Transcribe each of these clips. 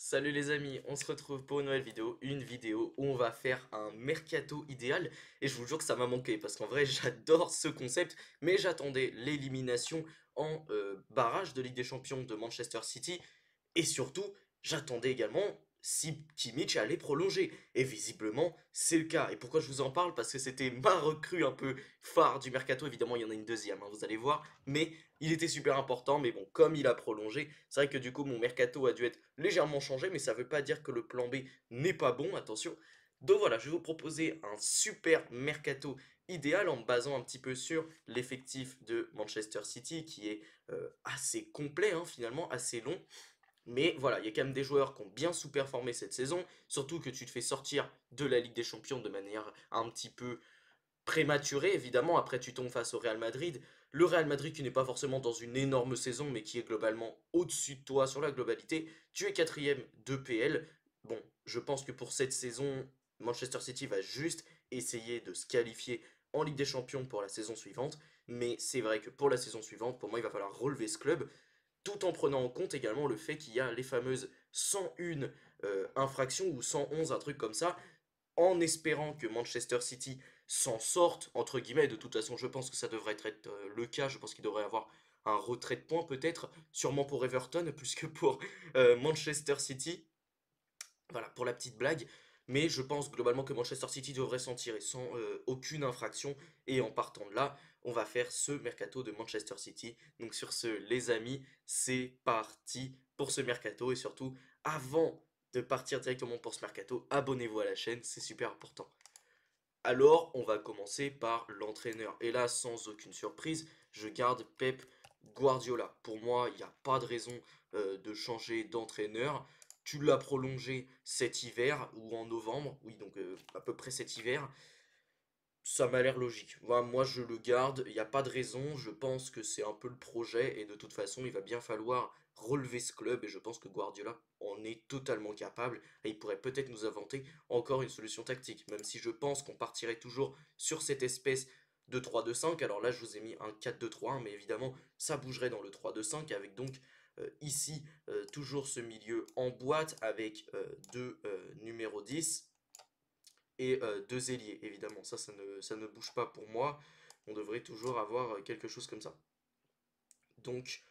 Salut les amis, on se retrouve pour une nouvelle vidéo, où on va faire un mercato idéal et je vous jure que ça m'a manqué parce qu'en vrai j'adore ce concept mais j'attendais l'élimination en barrage de Ligue des Champions de Manchester City et surtout j'attendais également si Kimmich allait prolonger et visiblement c'est le cas. Et pourquoi je vous en parle? Parce que c'était ma recrue un peu phare du mercato, évidemment il y en a une deuxième, hein, vous allez voir, mais il était super important, mais bon, comme il a prolongé, c'est vrai que du coup mon mercato a dû être légèrement changé, mais ça veut pas dire que le plan B n'est pas bon, attention. Donc voilà, je vais vous proposer un super mercato idéal en me basant un petit peu sur l'effectif de Manchester City qui est assez complet, hein, finalement, assez long. Mais voilà, il y a quand même des joueurs qui ont bien sous-performé cette saison, surtout que tu te fais sortir de la Ligue des Champions de manière un petit peu prématurée, évidemment. Après, tu tombes face au Real Madrid. Le Real Madrid qui n'est pas forcément dans une énorme saison, mais qui est globalement au-dessus de toi sur la globalité. Tu es quatrième de PL. Bon, je pense que pour cette saison, Manchester City va juste essayer de se qualifier en Ligue des Champions pour la saison suivante. Mais c'est vrai que pour la saison suivante, pour moi, il va falloir relever ce club tout en prenant en compte également le fait qu'il y a les fameuses 101 infractions ou 111, un truc comme ça, en espérant que Manchester City s'en sorte, entre guillemets. De toute façon, je pense que ça devrait être le cas. Je pense qu'il devrait y avoir un retrait de points peut-être, sûrement pour Everton plus que pour Manchester City. Voilà, pour la petite blague. Mais je pense globalement que Manchester City devrait s'en tirer sans aucune infraction. Et en partant de là, on va faire ce mercato de Manchester City. Donc sur ce, les amis, c'est parti pour ce mercato. Et surtout, avant de partir directement pour ce mercato, abonnez-vous à la chaîne, c'est super important. Alors, on va commencer par l'entraîneur. Et là, sans aucune surprise, je garde Pep Guardiola. Pour moi, il n'y a pas de raison de changer d'entraîneur. Tu l'as prolongé cet hiver ou en novembre, oui, donc à peu près cet hiver. Ça m'a l'air logique. Voilà, moi, je le garde, il n'y a pas de raison. Je pense que c'est un peu le projet et de toute façon, il va bien falloir relever ce club et je pense que Guardiola en est totalement capable et il pourrait peut-être nous inventer encore une solution tactique, même si je pense qu'on partirait toujours sur cette espèce de 3-2-5. Alors là, je vous ai mis un 4-2-3-1, mais évidemment, ça bougerait dans le 3-2-5 avec donc ici toujours ce milieu en boîte avec deux numéros 10 et deux ailiers, évidemment. Ça ne bouge pas pour moi. On devrait toujours avoir quelque chose comme ça. Donc,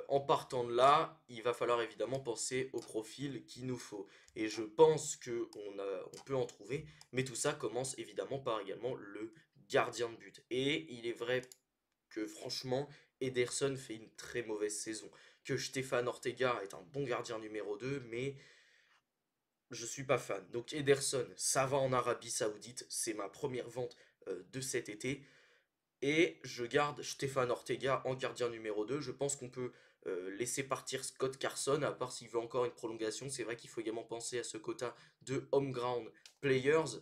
en partant de là, il va falloir évidemment penser au profil qu'il nous faut. Et je pense on peut en trouver, mais tout ça commence évidemment par également le gardien de but. Et il est vrai que franchement, Ederson fait une très mauvaise saison. Que Stéphane Ortega est un bon gardien numéro 2, mais je suis pas fan. Donc Ederson, ça va en Arabie Saoudite, c'est ma première vente de cet été. Et je garde Stéphane Ortega en gardien numéro 2. Je pense qu'on peut laisser partir Scott Carson, à part s'il veut encore une prolongation. C'est vrai qu'il faut également penser à ce quota de home ground players.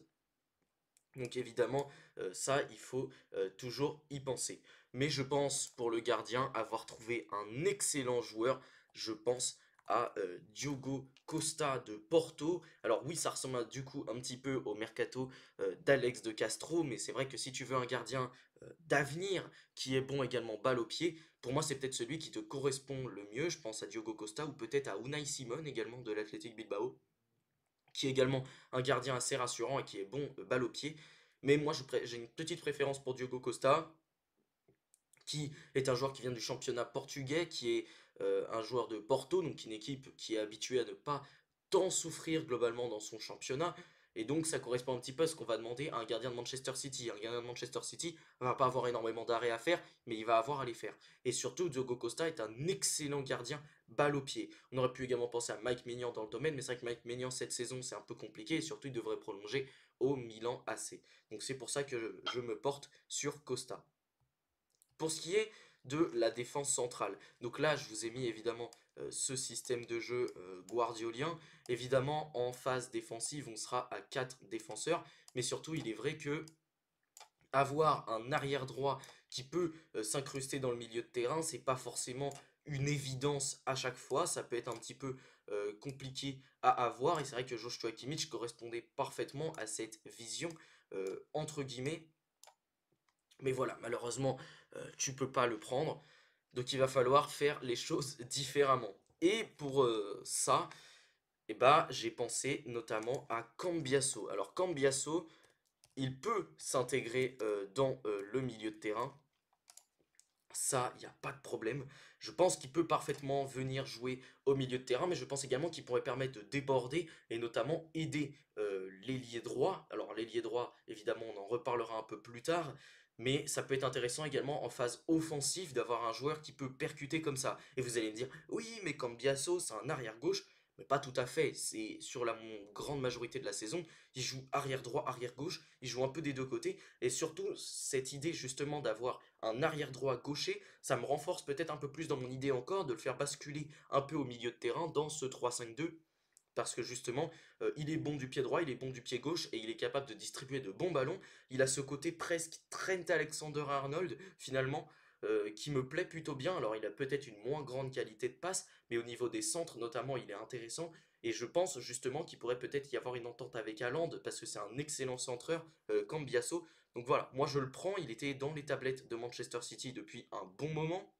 Donc évidemment, ça, il faut toujours y penser. Mais je pense, pour le gardien, avoir trouvé un excellent joueur. Je pense à Diogo Costa de Porto. Alors oui, ça ressemble du coup un petit peu au mercato d'Alex de Castro, mais c'est vrai que si tu veux un gardien d'avenir qui est bon également balle au pied, pour moi c'est peut-être celui qui te correspond le mieux. Je pense à Diogo Costa ou peut-être à Unai Simon également de l'Athletic Bilbao qui est également un gardien assez rassurant et qui est bon balle au pied. Mais moi, j'ai une petite préférence pour Diogo Costa, qui est un joueur qui vient du championnat portugais, qui est un joueur de Porto, donc une équipe qui est habituée à ne pas tant souffrir globalement dans son championnat. Et donc ça correspond un petit peu à ce qu'on va demander à un gardien de Manchester City. Un gardien de Manchester City va pas avoir énormément d'arrêts à faire, mais il va avoir à les faire. Et surtout, Diogo Costa est un excellent gardien balle au pied. On aurait pu également penser à Mike Maignan dans le domaine, mais c'est vrai que Mike Maignan cette saison c'est un peu compliqué et surtout il devrait prolonger au Milan AC. Donc c'est pour ça que je me porte sur Costa. Pour ce qui est de la défense centrale, donc là je vous ai mis évidemment ce système de jeu guardiolien. Évidemment en phase défensive on sera à 4 défenseurs, mais surtout il est vrai que avoir un arrière droit qui peut s'incruster dans le milieu de terrain, c'est pas forcément une évidence à chaque fois, ça peut être un petit peu compliqué à avoir, et c'est vrai que Joshua Kimmich correspondait parfaitement à cette vision, entre guillemets, mais voilà, malheureusement, tu peux pas le prendre. Donc il va falloir faire les choses différemment. Et pour ça, Et bah, j'ai pensé notamment à Cambiasso. Alors Cambiasso, il peut s'intégrer dans le milieu de terrain. Ça, il n'y a pas de problème. Je pense qu'il peut parfaitement venir jouer au milieu de terrain, mais je pense également qu'il pourrait permettre de déborder et notamment aider l'ailier droit. Alors l'ailier droit, évidemment, on en reparlera un peu plus tard, mais ça peut être intéressant également en phase offensive d'avoir un joueur qui peut percuter comme ça. Et vous allez me dire, oui, mais Cambiasso, c'est un arrière-gauche. Mais pas tout à fait, c'est sur la grande majorité de la saison, il joue arrière droit, arrière gauche, il joue un peu des deux côtés, et surtout cette idée justement d'avoir un arrière droit gaucher, ça me renforce peut-être un peu plus dans mon idée encore de le faire basculer un peu au milieu de terrain dans ce 3-5-2 parce que justement, il est bon du pied droit, il est bon du pied gauche et il est capable de distribuer de bons ballons. Il a ce côté presque Trent Alexander-Arnold finalement qui me plaît plutôt bien. Alors il a peut-être une moins grande qualité de passe, mais au niveau des centres notamment, il est intéressant. Et je pense justement qu'il pourrait peut-être y avoir une entente avec Haaland parce que c'est un excellent centreur, Cambiasso. Donc voilà, moi je le prends, il était dans les tablettes de Manchester City depuis un bon moment.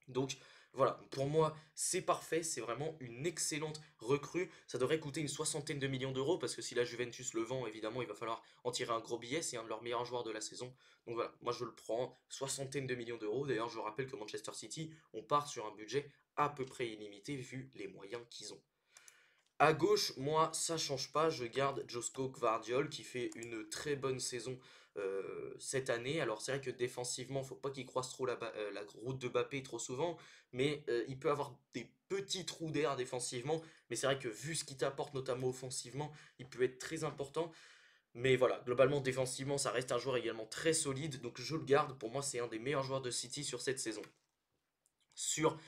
Donc voilà, pour moi c'est parfait, c'est vraiment une excellente recrue. Ça devrait coûter une soixantaine de millions d'euros parce que si la Juventus le vend, évidemment il va falloir en tirer un gros billet, c'est un de leurs meilleurs joueurs de la saison. Donc voilà, moi je le prends, soixantaine de millions d'euros. D'ailleurs je rappelle que Manchester City, on part sur un budget à peu près illimité vu les moyens qu'ils ont. À gauche, moi, ça change pas. Je garde Josko Gvardiol qui fait une très bonne saison cette année. Alors, c'est vrai que défensivement, faut pas qu'il croise trop la route de Mbappé trop souvent, mais il peut avoir des petits trous d'air défensivement. Mais c'est vrai que vu ce qu'il t'apporte, notamment offensivement, il peut être très important. Mais voilà, globalement, défensivement, ça reste un joueur également très solide. Donc, je le garde. Pour moi, c'est un des meilleurs joueurs de City sur cette saison sur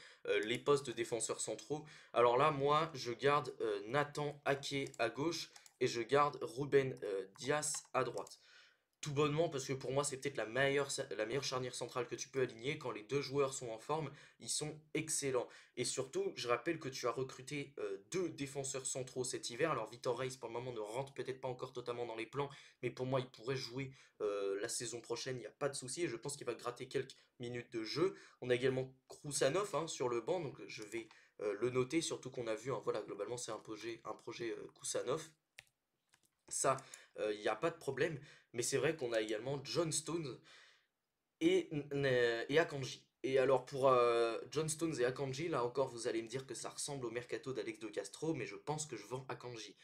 les postes de défenseurs centraux. Alors là, moi, je garde Nathan Ake à gauche et je garde Ruben Dias à droite. Tout bonnement parce que pour moi c'est peut-être la meilleure charnière centrale que tu peux aligner. Quand les deux joueurs sont en forme, ils sont excellents. Et surtout, je rappelle que tu as recruté deux défenseurs centraux cet hiver. Alors Victor Reis pour le moment ne rentre peut-être pas encore totalement dans les plans, mais pour moi il pourrait jouer la saison prochaine, il n'y a pas de souci. Et je pense qu'il va gratter quelques minutes de jeu. On a également Krousanov sur le banc, donc je vais le noter, surtout qu'on a vu, hein, voilà, globalement c'est un projet Krousanov. Ça, il n'y a pas de problème. Mais c'est vrai qu'on a également John Stones et Akanji. Et alors pour John Stones et Akanji, là encore vous allez me dire que ça ressemble au mercato d'Alex de Castro, mais je pense que je vends Akanji.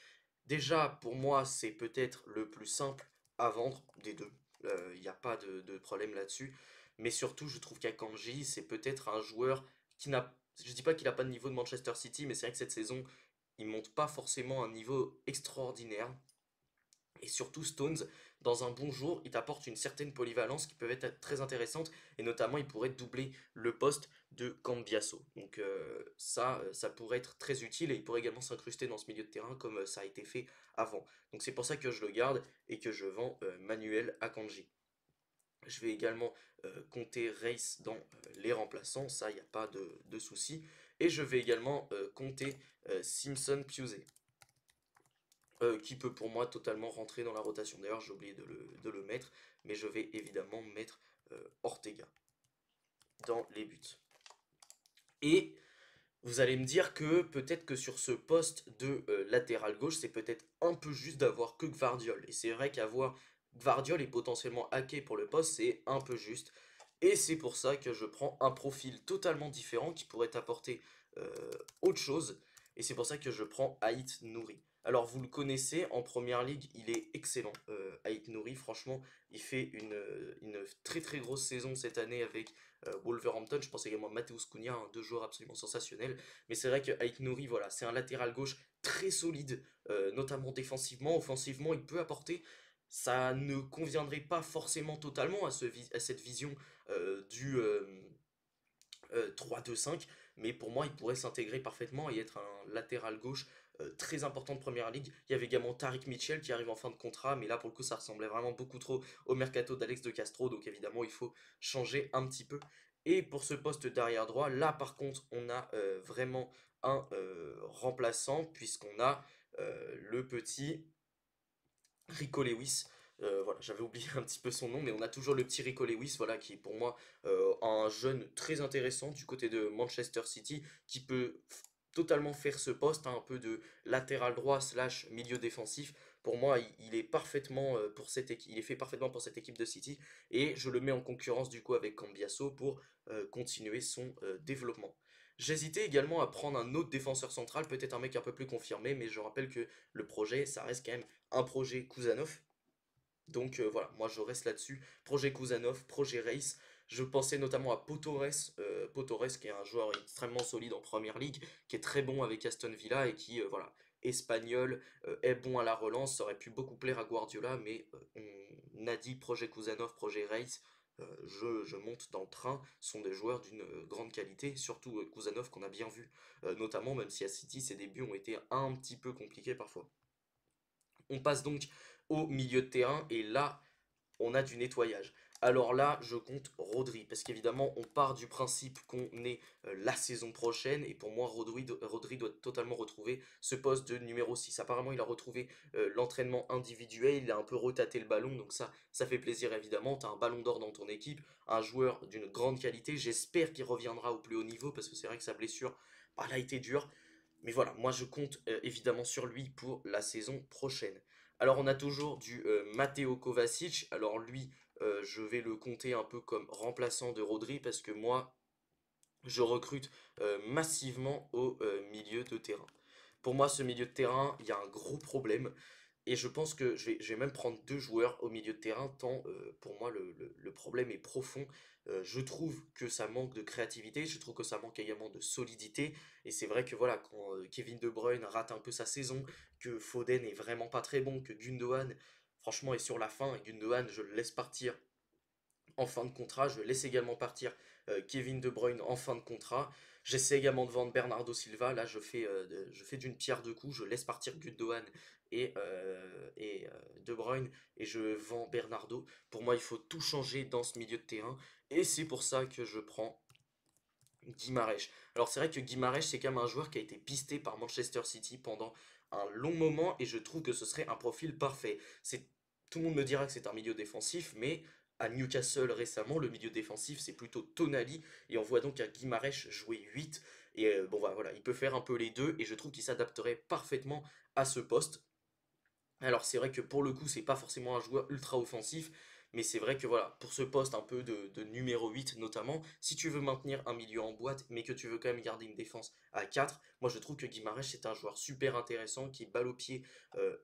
Déjà, pour moi, c'est peut-être le plus simple à vendre des deux. Il n'y a pas de problème là-dessus. Mais surtout, je trouve qu'Akanji, c'est peut-être un joueur qui n'a... Je dis pas qu'il n'a pas de niveau de Manchester City, mais c'est vrai que cette saison, il monte pas forcément un niveau extraordinaire. Et surtout Stones, dans un bon jour, il t'apporte une certaine polyvalence qui peut être très intéressante, et notamment il pourrait doubler le poste de Cambiasso. Donc ça pourrait être très utile, et il pourrait également s'incruster dans ce milieu de terrain comme ça a été fait avant. Donc c'est pour ça que je le garde et que je vends Manuel Akanji. Je vais également compter Reis dans les remplaçants, ça il n'y a pas de souci. Et je vais également compter Simpson Pusey qui peut pour moi totalement rentrer dans la rotation. D'ailleurs, j'ai oublié de le mettre, mais je vais évidemment mettre Ortega dans les buts. Et vous allez me dire que peut-être que sur ce poste de latéral gauche, c'est peut-être un peu juste d'avoir que Gvardiol. Et c'est vrai qu'avoir Gvardiol et potentiellement Ake pour le poste, c'est un peu juste. Et c'est pour ça que je prends un profil totalement différent qui pourrait apporter autre chose. Et c'est pour ça que je prends Haït Nouri. Alors vous le connaissez, en première ligue, il est excellent. Haït Nouri, franchement, il fait une très très grosse saison cette année avec Wolverhampton. Je pense également à Mateus Cunha, deux joueurs absolument sensationnels. Mais c'est vrai que Haït Nouri, voilà, c'est un latéral gauche très solide, notamment défensivement. Offensivement, il peut apporter. Ça ne conviendrait pas forcément totalement à cette vision du 3-2-5, mais pour moi, il pourrait s'intégrer parfaitement et être un latéral gauche très important de première ligue. Il y avait également Tariq Mitchell qui arrive en fin de contrat, mais là pour le coup, ça ressemblait vraiment beaucoup trop au mercato d'Alex de Castro, donc évidemment, il faut changer un petit peu. Et pour ce poste d'arrière droit, là par contre, on a vraiment un remplaçant, puisqu'on a le petit Rico Lewis. Voilà, j'avais oublié un petit peu son nom, mais on a toujours le petit Rico Lewis, voilà, qui est pour moi un jeune très intéressant du côté de Manchester City, qui peut totalement faire ce poste, hein, un peu de latéral droit slash milieu défensif. Pour moi, il est parfaitement pour cette équipe, il est fait parfaitement pour cette équipe de City et je le mets en concurrence du coup avec Cambiasso pour continuer son développement. J'hésitais également à prendre un autre défenseur central, peut-être un mec un peu plus confirmé, mais je rappelle que le projet, ça reste quand même un projet Kuzanov. Donc voilà, moi je reste là-dessus. Projet Kuzanov, projet Race. Je pensais notamment à Potores qui est un joueur extrêmement solide en première ligue, qui est très bon avec Aston Villa et qui, voilà, espagnol, est bon à la relance. Ça aurait pu beaucoup plaire à Guardiola, mais on a dit projet Kuzanov, projet Race. Je monte dans le train, ce sont des joueurs d'une grande qualité, surtout Kuzanov qu'on a bien vu, notamment même si à City ses débuts ont été un petit peu compliqués parfois. On passe donc au milieu de terrain et là, on a du nettoyage. Alors là, je compte Rodri, parce qu'évidemment, on part du principe qu'on est la saison prochaine, et pour moi, Rodri doit totalement retrouver ce poste de numéro 6. Apparemment, il a retrouvé l'entraînement individuel, il a un peu retaté le ballon, donc ça fait plaisir évidemment. Tu as un ballon d'or dans ton équipe, un joueur d'une grande qualité, j'espère qu'il reviendra au plus haut niveau, parce que c'est vrai que sa blessure, bah, elle a été dure. Mais voilà, moi je compte évidemment sur lui pour la saison prochaine. Alors on a toujours du Matteo Kovacic. Alors lui, je vais le compter un peu comme remplaçant de Rodri parce que moi, je recrute massivement au milieu de terrain. Pour moi, ce milieu de terrain, il y a un gros problème. Et je pense que je vais même prendre deux joueurs au milieu de terrain, tant pour moi le problème est profond. Je trouve que ça manque de créativité, je trouve que ça manque également de solidité. Et c'est vrai que voilà, quand Kevin De Bruyne rate un peu sa saison, que Foden est vraiment pas très bon, que Gundogan, franchement, est sur la fin, et Gundogan, je le laisse partir en fin de contrat. Je laisse également partir Kevin De Bruyne en fin de contrat. J'essaie également de vendre Bernardo Silva. Là, je fais d'une pierre deux coups. Je laisse partir Gundogan et De Bruyne et je vends Bernardo. Pour moi, il faut tout changer dans ce milieu de terrain. Et c'est pour ça que je prends Guimarães. Alors c'est vrai que Guimarães, c'est quand même un joueur qui a été pisté par Manchester City pendant un long moment et je trouve que ce serait un profil parfait. Tout le monde me dira que c'est un milieu défensif, mais à Newcastle récemment, le milieu défensif c'est plutôt Tonali et on voit donc à Guimarães jouer 8 et bon voilà, il peut faire un peu les deux et je trouve qu'il s'adapterait parfaitement à ce poste. Alors c'est vrai que pour le coup, c'est pas forcément un joueur ultra offensif, mais c'est vrai que voilà, pour ce poste un peu de numéro 8 notamment, si tu veux maintenir un milieu en boîte, mais que tu veux quand même garder une défense à 4, moi je trouve que Guimarães c'est un joueur super intéressant, qui balle au pied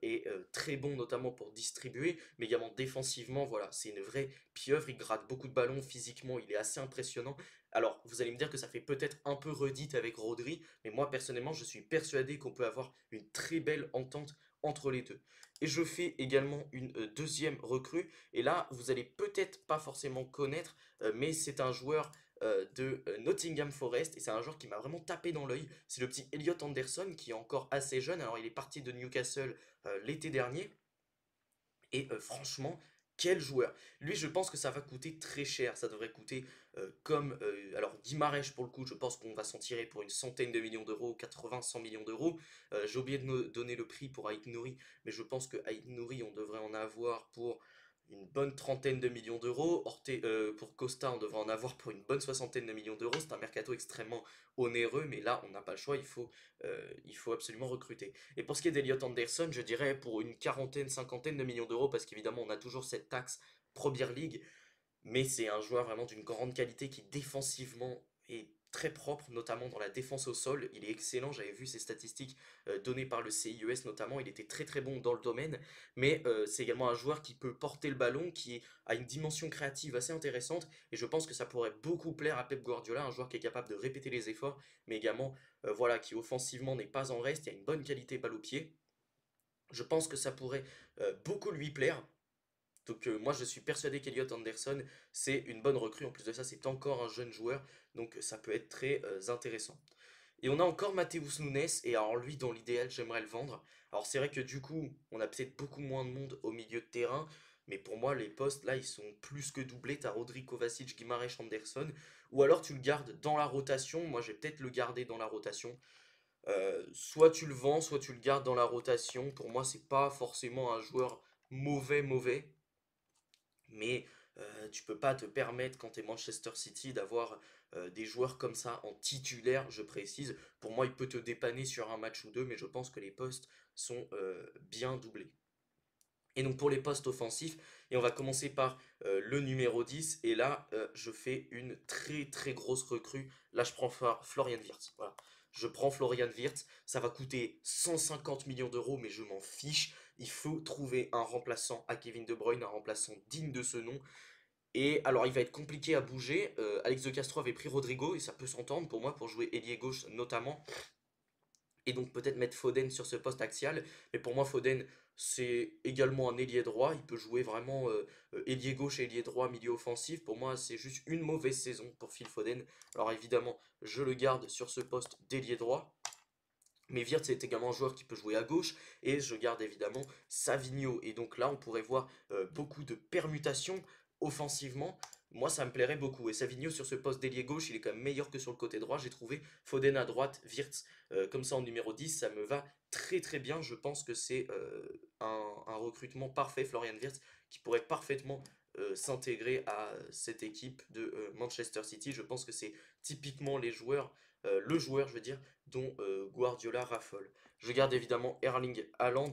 est très bon notamment pour distribuer, mais également défensivement, voilà, c'est une vraie pieuvre, il gratte beaucoup de ballons, physiquement il est assez impressionnant. Alors vous allez me dire que ça fait peut-être un peu redite avec Rodri, mais moi personnellement je suis persuadé qu'on peut avoir une très belle entente entre les deux. Et je fais également une deuxième recrue. Et là, vous allez peut-être pas forcément connaître, mais c'est un joueur de Nottingham Forest. Et c'est un joueur qui m'a vraiment tapé dans l'œil. C'est le petit Elliot Anderson qui est encore assez jeune. Alors, il est parti de Newcastle l'été dernier. Et franchement, quel joueur! Lui, je pense que ça va coûter très cher. Ça devrait coûter comme. Alors, Guimarães, pour le coup, je pense qu'on va s'en tirer pour une centaine de millions d'euros, 80, 100 millions d'euros. J'ai oublié de donner le prix pour Aït Nouri, mais je pense que Aït Nouri, on devrait en avoir pour une bonne trentaine de millions d'euros. Pour Costa, on devrait en avoir pour une bonne soixantaine de millions d'euros. C'est un mercato extrêmement onéreux, mais là, on n'a pas le choix. Il faut absolument recruter. Et pour ce qui est d'Eliott Anderson, je dirais pour une quarantaine, cinquantaine de millions d'euros, parce qu'évidemment, on a toujours cette taxe Première League, mais c'est un joueur vraiment d'une grande qualité qui défensivement est très propre, notamment dans la défense au sol. Il est excellent, j'avais vu ses statistiques données par le CIES notamment, il était très très bon dans le domaine, mais c'est également un joueur qui peut porter le ballon, a une dimension créative assez intéressante, et je pense que ça pourrait beaucoup plaire à Pep Guardiola, un joueur qui est capable de répéter les efforts, mais également voilà, qui offensivement n'est pas en reste, il a une bonne qualité balle au pied. Je pense que ça pourrait beaucoup lui plaire. Donc moi je suis persuadé qu'Eliott Anderson c'est une bonne recrue. En plus de ça c'est encore un jeune joueur. Donc ça peut être très intéressant. Et on a encore Mateus Nunes. Et alors lui dans l'idéal j'aimerais le vendre. Alors c'est vrai que du coup on a peut-être beaucoup moins de monde au milieu de terrain. Mais pour moi les postes là ils sont plus que doublés. T'as Rodri, Kovacic, Guimarães, Anderson. Ou alors tu le gardes dans la rotation. Moi je vais peut-être le garder dans la rotation. Soit tu le vends, soit tu le gardes dans la rotation. Pour moi c'est pas forcément un joueur mauvais. Mais tu peux pas te permettre quand tu es Manchester City d'avoir des joueurs comme ça en titulaire, je précise. Pour moi, il peut te dépanner sur un match ou deux, mais je pense que les postes sont bien doublés. Et donc pour les postes offensifs, et on va commencer par le numéro 10, et là je fais une très très grosse recrue. Là je prends Florian Wirtz. Voilà. Je prends Florian Wirtz, ça va coûter 150 millions d'euros, mais je m'en fiche. Il faut trouver un remplaçant à Kevin De Bruyne, un remplaçant digne de ce nom. Et alors il va être compliqué à bouger. Alex de Castro avait pris Rodrigo, et ça peut s'entendre pour moi pour jouer ailier gauche notamment et donc peut-être mettre Foden sur ce poste axial. Mais pour moi, Foden, c'est également un ailier droit. Il peut jouer vraiment ailier gauche, ailier droit, milieu offensif. Pour moi, c'est juste une mauvaise saison pour Phil Foden. Alors évidemment, je le garde sur ce poste d'ailier droit. Mais Wirtz est également un joueur qui peut jouer à gauche. Et je garde évidemment Savigno. Et donc là, on pourrait voir beaucoup de permutations offensivement. Moi, ça me plairait beaucoup. Et Savigno sur ce poste d'ailier gauche, il est quand même meilleur que sur le côté droit. J'ai trouvé Foden à droite, Wirtz comme ça en numéro 10. Ça me va très très bien. Je pense que c'est un recrutement parfait, Florian Wirtz, qui pourrait parfaitement s'intégrer à cette équipe de Manchester City. Je pense que c'est typiquement le joueur, je veux dire, dont Guardiola raffole. Je garde évidemment Erling Haaland,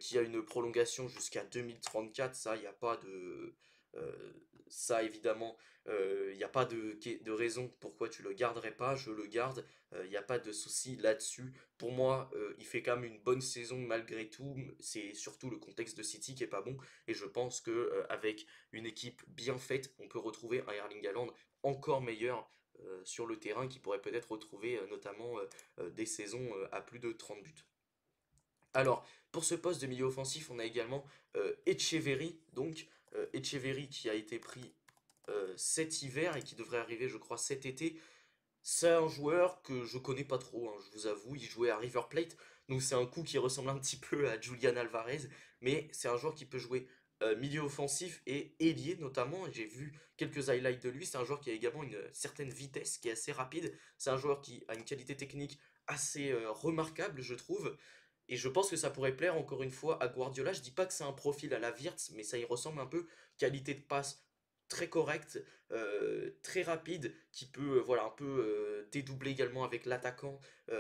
qui a une prolongation jusqu'à 2034. Ça, il n'y a pas de. euh, Ça, évidemment, il n'y a pas de raison pourquoi tu le garderais pas. Je le garde. Il n'y a pas de souci là-dessus. Pour moi, il fait quand même une bonne saison malgré tout. C'est surtout le contexte de City qui est pas bon. Et je pense que avec une équipe bien faite, on peut retrouver un Erling Haaland encore meilleur sur le terrain qui pourrait peut-être retrouver notamment des saisons à plus de 30 buts. Alors, pour ce poste de milieu offensif, on a également Etcheverry, donc Etcheverry qui a été pris cet hiver et qui devrait arriver, je crois, cet été. C'est un joueur que je connais pas trop, hein, je vous avoue. Il jouait à River Plate, donc c'est un coup qui ressemble un petit peu à Julian Alvarez, mais c'est un joueur qui peut jouer milieu offensif et ailier notamment. J'ai vu quelques highlights de lui. C'est un joueur qui a également une certaine vitesse, qui est assez rapide. C'est un joueur qui a une qualité technique assez remarquable, je trouve. Et je pense que ça pourrait plaire encore une fois à Guardiola. Je dis pas que c'est un profil à la Wirtz, mais ça y ressemble un peu. Qualité de passe très correcte, très rapide, qui peut voilà, un peu dédoubler également avec l'attaquant.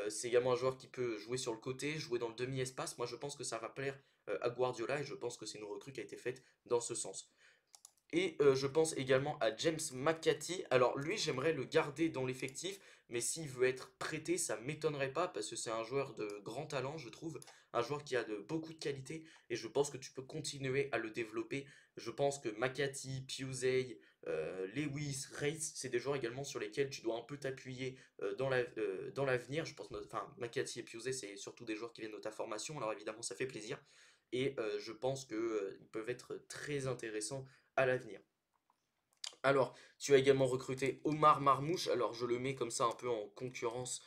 C'est également un joueur qui peut jouer sur le côté, jouer dans le demi-espace. Moi je pense que ça va plaire à Guardiola et je pense que c'est une recrue qui a été faite dans ce sens. Et je pense également à James McCarthy. Alors lui, j'aimerais le garder dans l'effectif, mais s'il veut être prêté, ça m'étonnerait pas parce que c'est un joueur de grand talent, je trouve, un joueur qui a beaucoup de qualité et je pense que tu peux continuer à le développer. Je pense que McCarthy, Pusey, Lewis, Reis, c'est des joueurs également sur lesquels tu dois un peu t'appuyer dans l'avenir. Je pense, enfin, McCarthy et Pusey, c'est surtout des joueurs qui viennent de ta formation, alors évidemment ça fait plaisir. Et je pense qu'ils peuvent être très intéressants à l'avenir. Alors, tu as également recruté Omar Marmouche. Alors, je le mets comme ça un peu en concurrence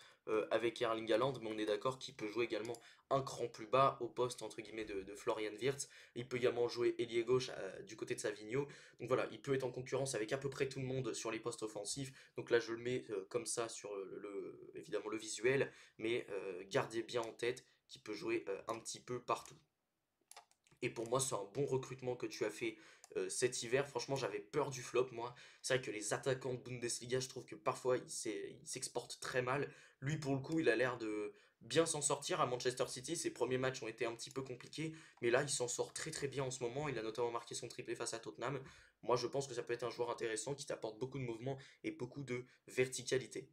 avec Erling Haaland, mais on est d'accord qu'il peut jouer également un cran plus bas au poste entre guillemets de Florian Wirtz. Il peut également jouer ailier gauche du côté de Savigno. Donc voilà, il peut être en concurrence avec à peu près tout le monde sur les postes offensifs. Donc là, je le mets comme ça sur évidemment le visuel, mais gardez bien en tête qu'il peut jouer un petit peu partout. Et pour moi, c'est un bon recrutement que tu as fait cet hiver. Franchement, j'avais peur du flop, moi. C'est vrai que les attaquants de Bundesliga, je trouve que parfois, ils s'exportent très mal. Lui, pour le coup, il a l'air de bien s'en sortir à Manchester City. Ses premiers matchs ont été un petit peu compliqués, mais là, il s'en sort très très bien en ce moment. Il a notamment marqué son triplé face à Tottenham. Moi, je pense que ça peut être un joueur intéressant qui t'apporte beaucoup de mouvement et beaucoup de verticalité.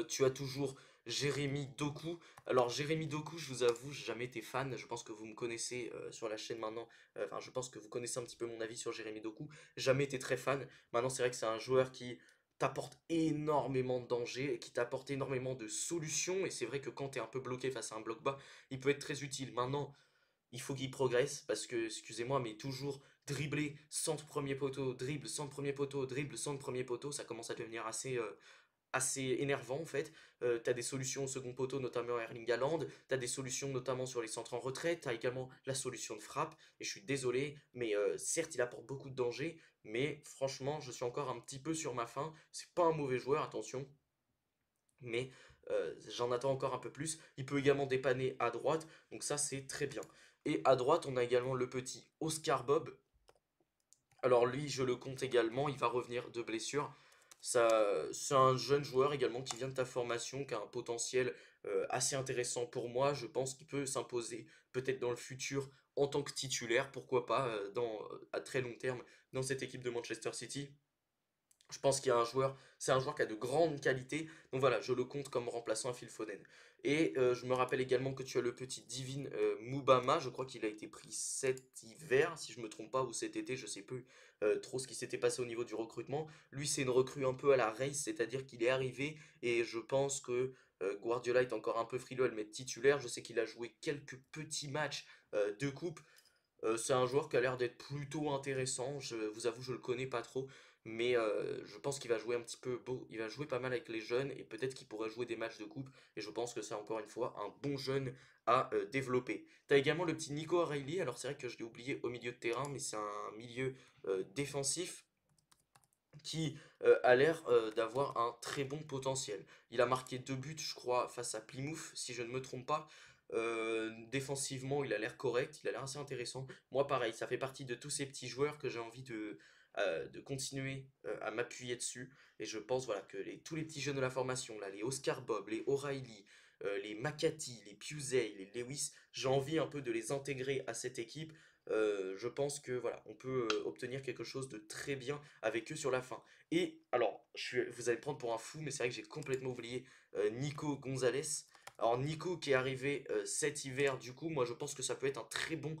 Tu as toujours Jérémy Doku. Alors Jérémy Doku, je vous avoue, j'ai jamais été fan. Je pense que vous me connaissez sur la chaîne maintenant. Enfin, je pense que vous connaissez un petit peu mon avis sur Jérémy Doku. Jamais été très fan. Maintenant, c'est vrai que c'est un joueur qui t'apporte énormément de dangers et qui t'apporte énormément de solutions. Et c'est vrai que quand tu es un peu bloqué face à un bloc bas, il peut être très utile. Maintenant, il faut qu'il progresse parce que, excusez-moi, mais toujours dribbler, centre premier poteau, dribble, centre premier poteau, dribble, centre premier poteau, ça commence à devenir assez énervant en fait. Tu as des solutions au second poteau, notamment Erling Haaland. Tu as des solutions notamment sur les centres en retrait. Tu as également la solution de frappe. Et je suis désolé, mais certes, il apporte beaucoup de danger. Mais franchement, je suis encore un petit peu sur ma faim. C'est pas un mauvais joueur, attention. Mais j'en attends encore un peu plus. Il peut également dépanner à droite. Donc ça, c'est très bien. Et à droite, on a également le petit Oscar Bob. Alors lui, je le compte également. Il va revenir de blessure. C'est un jeune joueur également qui vient de ta formation, qui a un potentiel assez intéressant pour moi. Je pense qu'il peut s'imposer peut-être dans le futur en tant que titulaire, pourquoi pas, à très long terme dans cette équipe de Manchester City. Je pense qu'il y a un joueur, c'est un joueur qui a de grandes qualités, donc voilà, je le compte comme remplaçant à Phil Foden. Et je me rappelle également que tu as le petit Divin Moubama, je crois qu'il a été pris cet hiver, si je me trompe pas, ou cet été, je sais plus trop ce qui s'était passé au niveau du recrutement. Lui, c'est une recrue un peu à la race, c'est-à-dire qu'il est arrivé, et je pense que Guardiola est encore un peu frileux à le mettre titulaire. Je sais qu'il a joué quelques petits matchs de coupe, c'est un joueur qui a l'air d'être plutôt intéressant. Je vous avoue, je le connais pas trop, mais je pense qu'il va jouer un petit peu beau. Il va jouer pas mal avec les jeunes et peut-être qu'il pourrait jouer des matchs de coupe. Et je pense que c'est encore une fois un bon jeune à développer. T'as également le petit Nico O'Reilly. Alors c'est vrai que je l'ai oublié au milieu de terrain, mais c'est un milieu défensif qui a l'air d'avoir un très bon potentiel. Il a marqué 2 buts, je crois, face à Plymouth, si je ne me trompe pas. Défensivement, il a l'air correct, il a l'air assez intéressant. Moi, pareil, ça fait partie de tous ces petits joueurs que j'ai envie de continuer à m'appuyer dessus. Et je pense voilà, que tous les petits jeunes de la formation, là, les Oscar Bob, les O'Reilly, les Makati, les Pusey, les Lewis, j'ai envie un peu de les intégrer à cette équipe. Je pense que voilà, on peut obtenir quelque chose de très bien avec eux sur la fin. Et alors, vous allez me prendre pour un fou, mais c'est vrai que j'ai complètement oublié Nico Gonzalez. Alors Nico qui est arrivé cet hiver, du coup, moi je pense que ça peut être un très bon,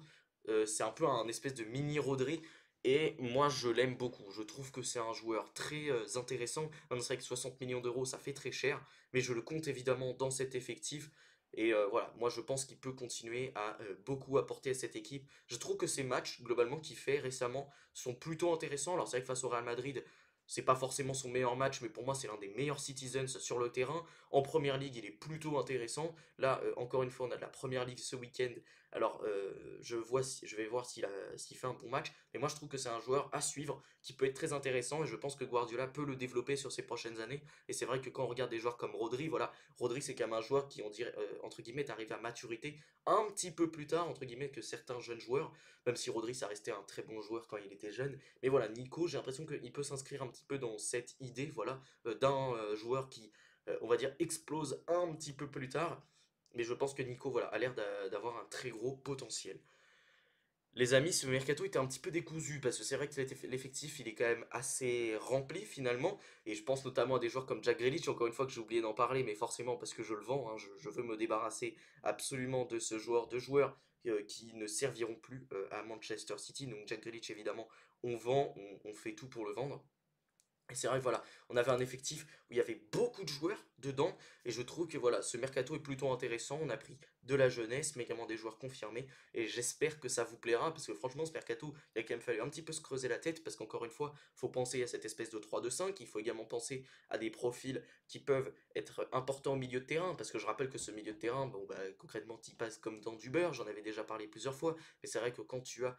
c'est un peu un espèce de mini Rodri. Et moi je l'aime beaucoup. Je trouve que c'est un joueur très intéressant. Maintenant, c'est vrai que 60 millions d'euros ça fait très cher, mais je le compte évidemment dans cet effectif. Et voilà, moi je pense qu'il peut continuer à beaucoup apporter à cette équipe. Je trouve que ces matchs, globalement, qu'il fait récemment, sont plutôt intéressants. Alors c'est vrai que face au Real Madrid, c'est pas forcément son meilleur match, mais pour moi c'est l'un des meilleurs Citizens sur le terrain. En Première Ligue, il est plutôt intéressant. Là, encore une fois, on a de la Première Ligue ce week-end. Alors je vais voir s'il fait un bon match. Mais moi je trouve que c'est un joueur à suivre, qui peut être très intéressant. Et je pense que Guardiola peut le développer sur ces prochaines années. Et c'est vrai que quand on regarde des joueurs comme Rodri, voilà, Rodri, c'est quand même un joueur qui, on dirait, entre guillemets, est arrivé à maturité un petit peu plus tard, entre guillemets, que certains jeunes joueurs, même si Rodri, ça restait un très bon joueur quand il était jeune. Mais voilà, Nico, j'ai l'impression qu'il peut s'inscrire un petit peu dans cette idée, voilà, d'un joueur qui, on va dire, explose un petit peu plus tard. Mais je pense que Nico, voilà, a l'air d'avoir un très gros potentiel. Les amis, ce mercato était un petit peu décousu parce que c'est vrai que l'effectif il est quand même assez rempli finalement et je pense notamment à des joueurs comme Jack Grealish, encore une fois que j'ai oublié d'en parler mais forcément parce que je le vends, hein, je veux me débarrasser absolument de ce joueur, de joueurs qui ne serviront plus à Manchester City, donc Jack Grealish évidemment on vend, on fait tout pour le vendre. Et c'est vrai, voilà, on avait un effectif où il y avait beaucoup de joueurs dedans, et je trouve que voilà, ce mercato est plutôt intéressant. On a pris de la jeunesse, mais également des joueurs confirmés, et j'espère que ça vous plaira, parce que franchement, ce mercato, il a quand même fallu un petit peu se creuser la tête, parce qu'encore une fois, il faut penser à cette espèce de 3-2-5, il faut également penser à des profils qui peuvent être importants au milieu de terrain, parce que je rappelle que ce milieu de terrain, bon, bah, concrètement, il passe comme dans du beurre, j'en avais déjà parlé plusieurs fois, mais c'est vrai que quand tu as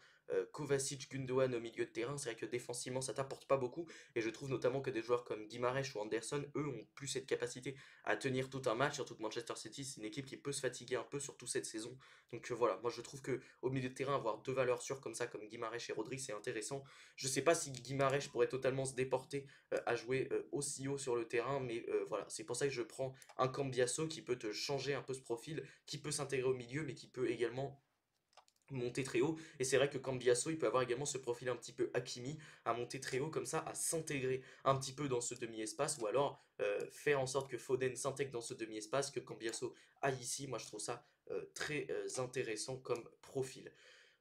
Kovacic, Gundogan au milieu de terrain, c'est vrai que défensivement, ça t'apporte pas beaucoup. Et je trouve notamment que des joueurs comme Guimarães ou Anderson, eux, ont plus cette capacité à tenir tout un match, surtout que Manchester City, c'est une équipe qui peut se fatiguer un peu, surtout cette saison. Donc voilà, moi je trouve que au milieu de terrain, avoir deux valeurs sûres comme ça, comme Guimarães et Rodri, c'est intéressant. Je sais pas si Guimarães pourrait totalement se déporter à jouer aussi haut sur le terrain, mais voilà, c'est pour ça que je prends un Cambiasso qui peut te changer un peu ce profil, qui peut s'intégrer au milieu, mais qui peut également monter très haut. Et c'est vrai que Cambiasso, il peut avoir également ce profil un petit peu Hakimi, à monter très haut comme ça, à s'intégrer un petit peu dans ce demi-espace, ou alors faire en sorte que Foden s'intègre dans ce demi-espace, que Cambiasso aille ici. Moi, je trouve ça très intéressant comme profil.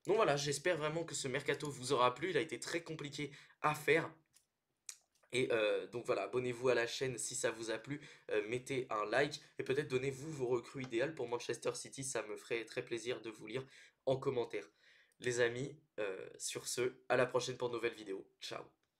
Donc voilà, j'espère vraiment que ce mercato vous aura plu. Il a été très compliqué à faire. Et donc voilà, abonnez-vous à la chaîne si ça vous a plu, mettez un like et peut-être donnez-vous vos recrues idéales pour Manchester City, ça me ferait très plaisir de vous lire en commentaire. Les amis, sur ce, à la prochaine pour de nouvelles vidéos. Ciao.